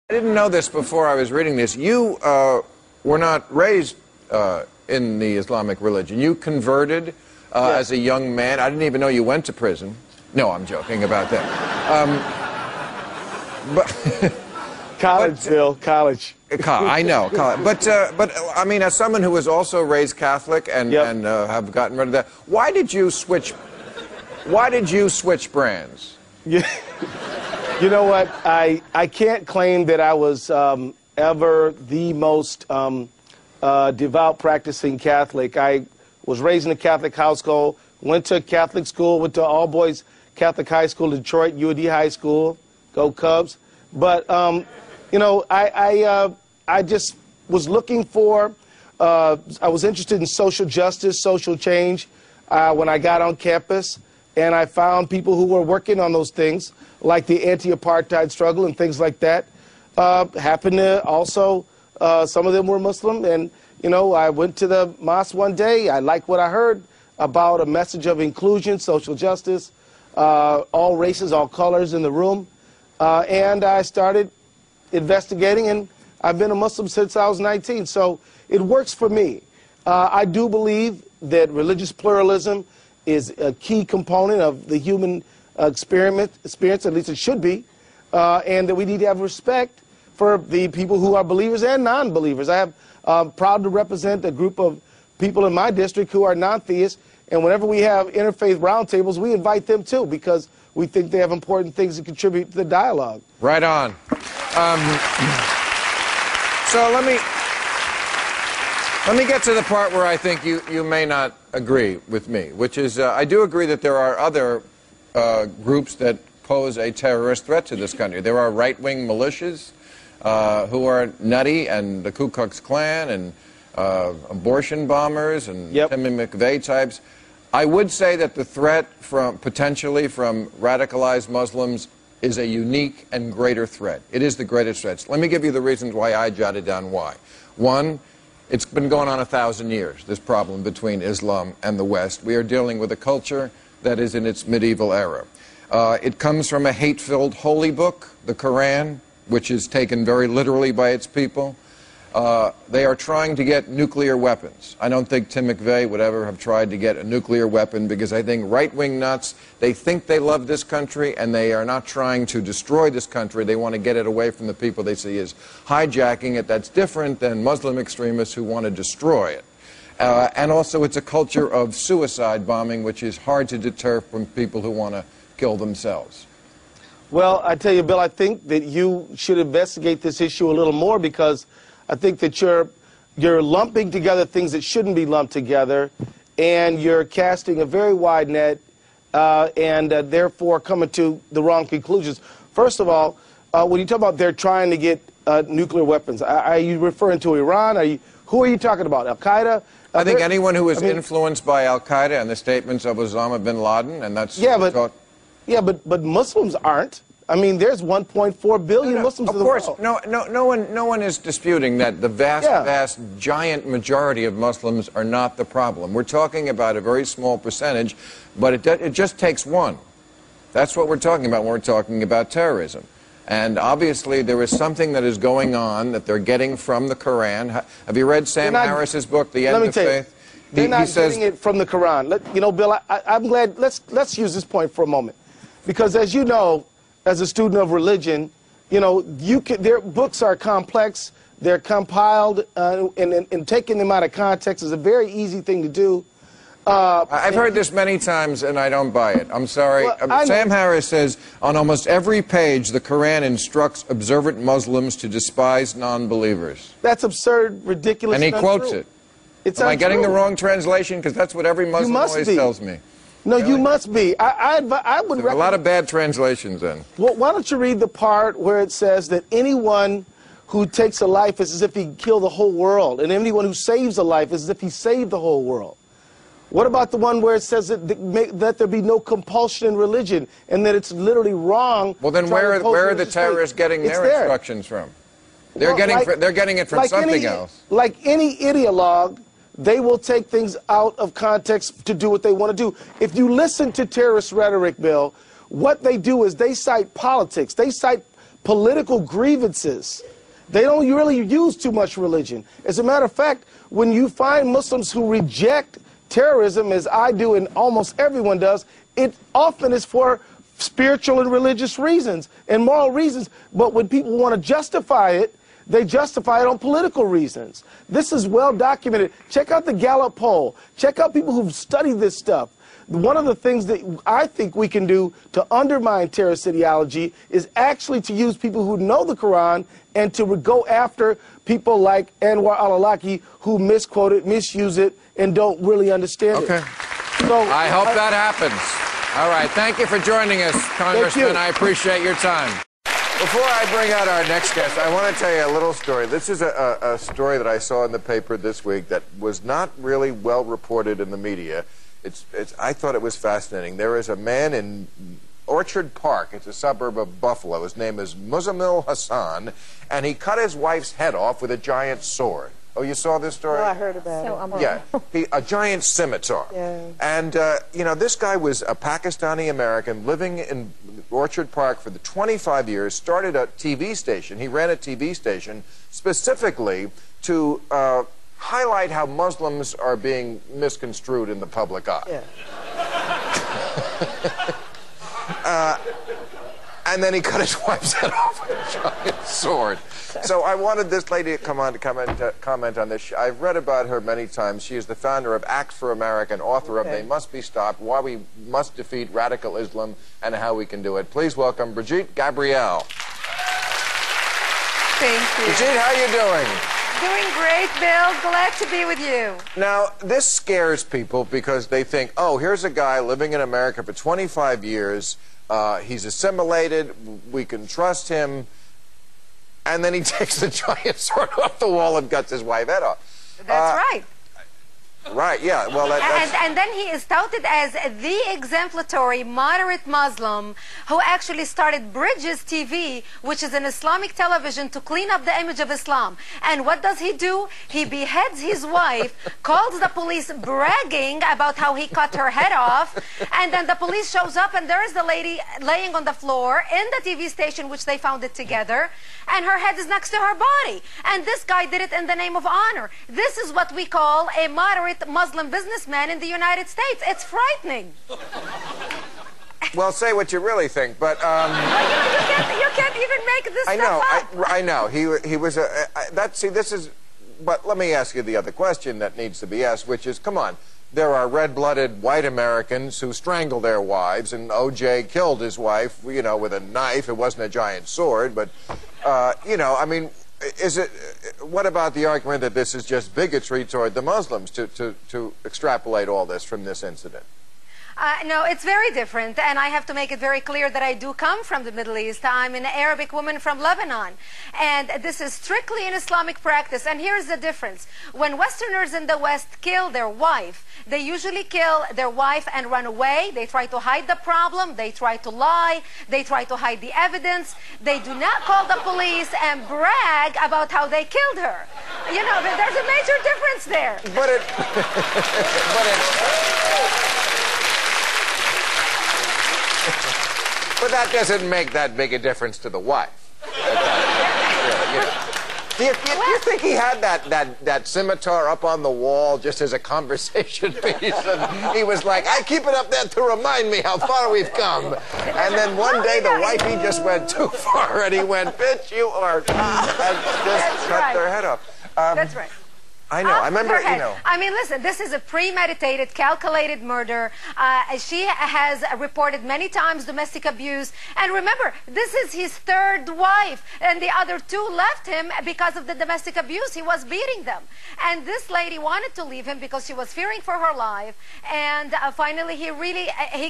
I didn't know this before I was reading this. You were not raised in the Islamic religion. You converted as a young man. I didn't even know you went to prison. No, I'm joking about that. But college, Bill, college. I know, college. But I mean, as someone who was also raised Catholic and have gotten rid of that, why did you switch? Why did you switch brands? Yeah. You know what? I can't claim that I was ever the most devout practicing Catholic. I was raised in a Catholic household, went to a Catholic school, went to all-boys Catholic high school, Detroit, UD High School, go Cubs. But, you know, I just was looking for, I was interested in social justice, social change when I got on campus. And I found people who were working on those things, like the anti-apartheid struggle and things like that. Happened to also, some of them were Muslim. And, you know, I went to the mosque one day. I liked what I heard about a message of inclusion, social justice, all races, all colors in the room. And I started investigating, and I've been a Muslim since I was 19. So it works for me. I do believe that religious pluralism is a key component of the human experience, at least it should be, and that we need to have respect for the people who are believers and non-believers. I am proud to represent a group of people in my district who are non-theists, and whenever we have interfaith roundtables, we invite them too, because we think they have important things to contribute to the dialogue. Right on. So let me get to the part where I think you may not agree with me, which is I do agree that there are other groups that pose a terrorist threat to this country. There are right-wing militias who are nutty, and the Ku Klux Klan, and abortion bombers, and Timmy McVeigh types. I would say that the threat potentially from radicalized Muslims is a unique and greater threat. It is the greatest threat. Let me give you the reasons why I jotted down why. One, it's been going on 1,000 years, this problem between Islam and the West. We are dealing with a culture that is in its medieval era. It comes from a hate-filled holy book, the Quran, which is taken very literally by its people. They are trying to get nuclear weapons. I don't think Tim McVeigh would ever have tried to get a nuclear weapon, because I think right-wing nuts, they think they love this country, and they are not trying to destroy this country. They want to get it away from the people they see as hijacking it. That's different than Muslim extremists who want to destroy it. And also, it's a culture of suicide bombing, which is hard to deter from people who want to kill themselves. Well, I tell you, Bill, I think that you should investigate this issue a little more, because I think that you're lumping together things that shouldn't be lumped together, and you're casting a very wide net, and therefore coming to the wrong conclusions. First of all, when you talk about they're trying to get nuclear weapons, are you referring to Iran? Who are you talking about? Al-Qaeda? I think anyone who is influenced by Al-Qaeda and the statements of Osama bin Laden, and that's but Muslims aren't. I mean, there's 1.4 billion Muslims in the world. Of course, no one is disputing that the vast, giant majority of Muslims are not the problem. We're talking about a very small percentage, but it just takes one. That's what we're talking about when we're talking about terrorism. And obviously, there is something that is going on that they're getting from the Quran. Have you read Sam Harris's book, The End of Faith? They're not getting it from the Quran. You know, Bill, I'm glad. Let's use this point for a moment, because as you know, as a student of religion, you know, their books are complex. They're compiled, and taking them out of context is a very easy thing to do. I've heard this many times, and I don't buy it. I'm sorry. Well, Sam Harris says on almost every page, the Quran instructs observant Muslims to despise non-believers. That's absurd, ridiculous, and he quotes it. It's Am I getting the wrong translation? Because that's what every Muslim always tells me. No, really? You must be. I would recommend... There are a lot of bad translations then. Well, why don't you read the part where it says that anyone who takes a life is as if he killed the whole world, and anyone who saves a life is as if he saved the whole world. What about the one where it says that there be no compulsion in religion, and that it's literally wrong? Well, then where are the terrorists getting their instructions from? They're getting it from something else. Like any ideologue, they will take things out of context to do what they want to do. If you listen to terrorist rhetoric, Bill, what they do is they cite politics. They cite political grievances. They don't really use too much religion. As a matter of fact, when you find Muslims who reject terrorism, as I do and almost everyone does, it often is for spiritual and religious reasons and moral reasons. But when people want to justify it, they justify it on political reasons. This is well documented. Check out the Gallup poll. Check out people who've studied this stuff. One of the things that I think we can do to undermine terrorist ideology is actually to use people who know the Quran and to go after people like Anwar al-Awlaki who misquote it, misuse it, and don't really understand it. So I hope that happens. All right. Thank you for joining us, Congressman. I appreciate your time. Before I bring out our next guest, I want to tell you a little story. This is a story that I saw in the paper this week that was not really well reported in the media. I thought it was fascinating. There is a man in Orchard Park. It's a suburb of Buffalo. His name is Muzammil Hassan, and he cut his wife's head off with a giant sword. Oh, you saw this story? No, I heard about it. Yeah, a giant scimitar. Yeah. And, you know, this guy was a Pakistani-American living in Orchard Park for the 25 years, started a TV station. He ran a TV station specifically to highlight how Muslims are being misconstrued in the public eye. Yeah. And then he cut his wife's head off with a giant sword. So I wanted this lady to come on to comment on this. I've read about her many times. She is the founder of Act for America and author of They Must Be Stopped, Why We Must Defeat Radical Islam and How We Can Do It. Please welcome Brigitte Gabriel. Thank you. Brigitte, how are you doing? Doing great, Bill. Glad to be with you. Now, this scares people because they think, oh, here's a guy living in America for 25 years. He's assimilated. We can trust him. And then he takes the giant sword off the wall and cuts his wife's head off. That's right. Right, yeah. Well, and then he is touted as the exemplary moderate Muslim who actually started Bridges TV, which is an Islamic television to clean up the image of Islam. And what does he do? He beheads his wife, calls the police bragging about how he cut her head off, and then the police shows up and there is the lady laying on the floor in the TV station, which they found it together, and her head is next to her body. And this guy did it in the name of honor. This is what we call a moderate Muslim businessman in the United States. It's frightening. Well, say what you really think, but well, you can't even make this stuff up. I know. He was see, this is. But let me ask you the other question that needs to be asked, which is, come on, there are red-blooded white Americans who strangle their wives, and O.J. killed his wife, you know, with a knife. It wasn't a giant sword, but you know, I mean. What about the argument that this is just bigotry toward the Muslims to extrapolate all this from this incident? No, it's very different, and I have to make it very clear that I do come from the Middle East. I'm an Arabic woman from Lebanon, and this is strictly an Islamic practice. And here's the difference. When Westerners in the West kill their wife, they usually kill their wife and run away. They try to hide the problem. They try to lie. They try to hide the evidence. They do not call the police and brag about how they killed her. You know, there's a major difference there. But that doesn't make that big a difference to the wife. Do you think he had that scimitar up on the wall just as a conversation piece? And he was like, I keep it up there to remind me how far we've come. And then one day the wifey just went too far and he went, bitch, you are, and just cut their head off. That's right. I know. I remember, you know. I mean, listen, this is a premeditated, calculated murder. She has reported many times domestic abuse. And remember, this is his third wife. And the other two left him because of the domestic abuse. He was beating them. And this lady wanted to leave him because she was fearing for her life. And finally, he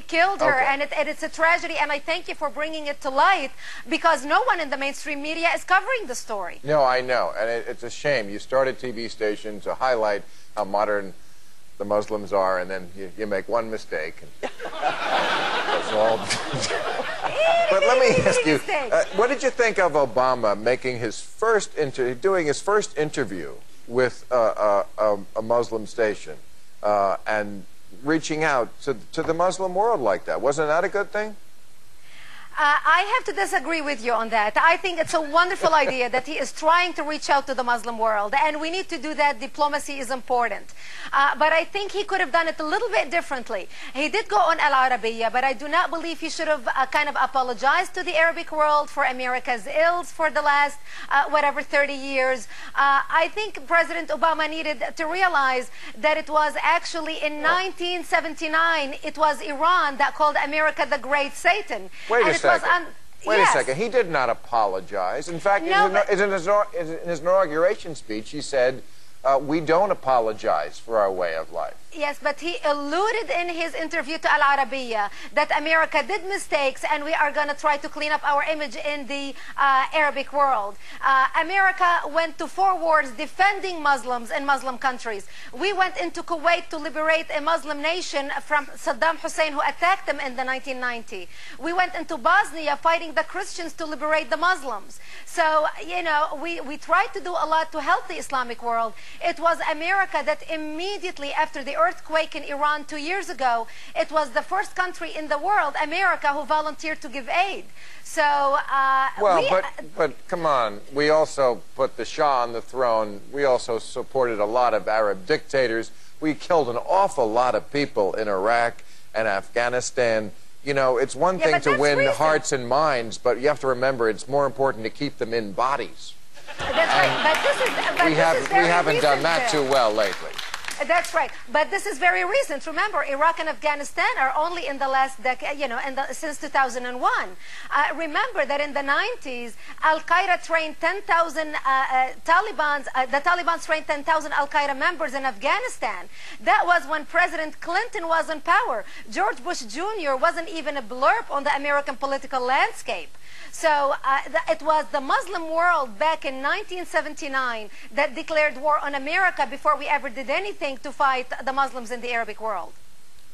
killed her. And it's a tragedy. And I thank you for bringing it to light because no one in the mainstream media is covering the story. No, I know. And it's a shame. You start a TV station to highlight how modern the Muslims are, and then you make one mistake. And that's all. But let me ask you, what did you think of Obama doing his first interview with a Muslim station and reaching out to the Muslim world like that? Wasn't that a good thing? I have to disagree with you on that. I think it's a wonderful idea that he is trying to reach out to the Muslim world, and we need to do that. Diplomacy is important. But I think he could have done it a little bit differently. He did go on Al Arabiya, but I do not believe he should have kind of apologized to the Arabic world for America's ills for the last, 30 years. I think President Obama needed to realize that it was actually in 1979, it was Iran that called America the Great Satan. Wait a second. Wait a second. He did not apologize. In fact, in his inauguration speech, he said, we don't apologize for our way of life. Yes, but he alluded in his interview to Al Arabiya that America did mistakes and we are going to try to clean up our image in the Arabic world. America went to 4 wars defending Muslims in Muslim countries. We went into Kuwait to liberate a Muslim nation from Saddam Hussein, who attacked them in the 1990. We went into Bosnia fighting the Christians to liberate the Muslims. So, you know, we tried to do a lot to help the Islamic world. It was America that immediately after the earthquake in Iran 2 years ago, it was the first country in the world, America, who volunteered to give aid. So, but come on, we also put the Shah on the throne. We also supported a lot of Arab dictators. We killed an awful lot of people in Iraq and Afghanistan. You know, it's one thing to win hearts and minds, but you have to remember it's more important to keep them in bodies. That's right. But we haven't done that too well lately. That's right. But this is very recent. Remember, Iraq and Afghanistan are only in the last decade, you know, since 2001. Remember that in the 90s, Al-Qaeda trained 10,000 Taliban, the Taliban trained 10,000 Al-Qaeda members in Afghanistan. That was when President Clinton was in power. George Bush Jr. wasn't even a blurb on the American political landscape. So it was the Muslim world back in 1979 that declared war on America before we ever did anything to fight the Muslims in the Arabic world.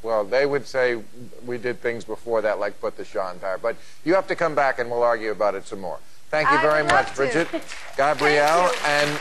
Well, they would say we did things before that, like put the Shah in power. But you have to come back and we'll argue about it some more. Thank you very much, Bridget, Gabrielle, and